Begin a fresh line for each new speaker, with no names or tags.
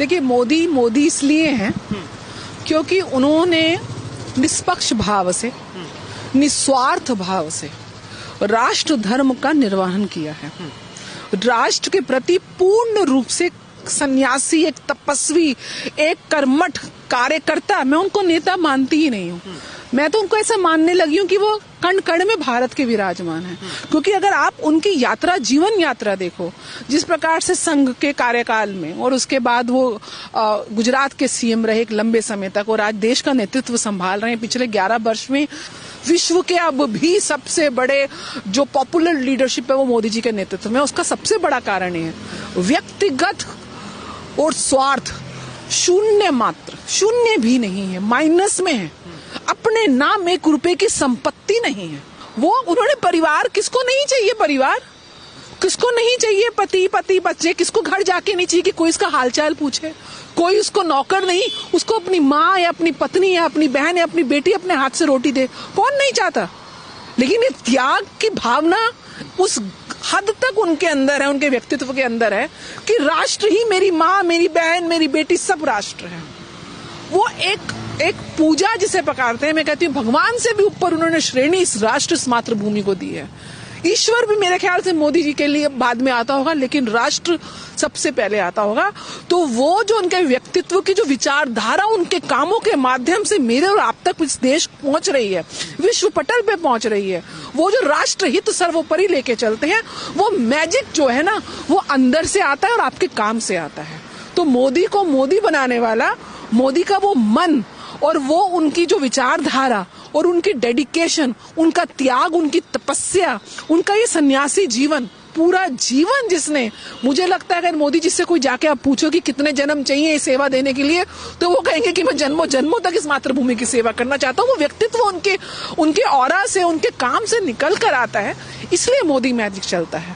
देखिए, मोदी मोदी इसलिए हैं क्योंकि उन्होंने निष्पक्ष भाव से, निस्वार्थ भाव से राष्ट्र धर्म का निर्वहन किया है। राष्ट्र के प्रति पूर्ण रूप से सन्यासी, एक तपस्वी, एक कर्मठ कार्यकर्ता, मैं उनको नेता मानती ही नहीं हूँ। मैं तो उनको ऐसा मानने लगी हूँ कि वो कण कण में भारत के विराजमान है। क्योंकि अगर आप उनकी यात्रा, जीवन यात्रा देखो, जिस प्रकार से संघ के कार्यकाल में और उसके बाद वो गुजरात के सीएम रहे एक लंबे समय तक और आज देश का नेतृत्व संभाल रहे हैं पिछले 11 वर्ष में, विश्व के अब भी सबसे बड़े जो पॉपुलर लीडरशिप है वो मोदी जी के नेतृत्व में। उसका सबसे बड़ा कारण ये है व्यक्तिगत और स्वार्थ शून्य मात्र, शून्य भी नहीं है, माइनस में है। अपने नाम 1 रुपए की संपत्ति नहीं है। वो उन्होंने परिवार, किसको नहीं चाहिए परिवार, किसको नहीं चाहिए पति बच्चे, किसको घर जाके नहीं चाहिए कि कोई इसका हालचाल पूछे, कोई उसको नौकर नहीं, उसको अपनी माँ या अपनी पत्नी या अपनी बहन या अपनी बेटी अपने हाथ से रोटी दे, कौन नहीं चाहता। लेकिन ये त्याग की भावना उस हद तक उनके अंदर है, उनके व्यक्तित्व के अंदर है कि राष्ट्र ही मेरी माँ, मेरी बहन, मेरी बेटी, सब राष्ट्र है। वो एक पूजा जिसे पकारते हैं, मैं कहती हूँ भगवान से भी ऊपर उन्होंने श्रेणी इस राष्ट्र, इस मातृभूमि को दी है। ईश्वर भी मेरे ख्याल से मोदी जी के लिए बाद में आता होगा, लेकिन राष्ट्र सबसे पहले आता होगा। तो वो जो उनके व्यक्तित्व की जो विचारधारा उनके कामों के माध्यम से मेरे और आप तक इस देश पहुंच रही है, विश्व पटल पे पहुंच रही है, वो जो राष्ट्र हित सर्वोपरि लेके चलते हैं, वो मैजिक जो है ना, वो अंदर से आता है और आपके काम से आता है। तो मोदी को मोदी बनाने वाला, मोदी का वो मन और वो उनकी जो विचारधारा और उनकी डेडिकेशन, उनका त्याग, उनकी तपस्या, उनका ये सन्यासी जीवन, पूरा जीवन जिसने, मुझे लगता है अगर मोदी जी से कोई जाके आप पूछो कि कितने जन्म चाहिए सेवा देने के लिए, तो वो कहेंगे कि मैं जन्मों जन्मों तक इस मातृभूमि की सेवा करना चाहता हूँ। वो व्यक्तित्व उनके ऑरा से, उनके काम से निकल कर आता है, इसलिए मोदी मैजिक चलता है।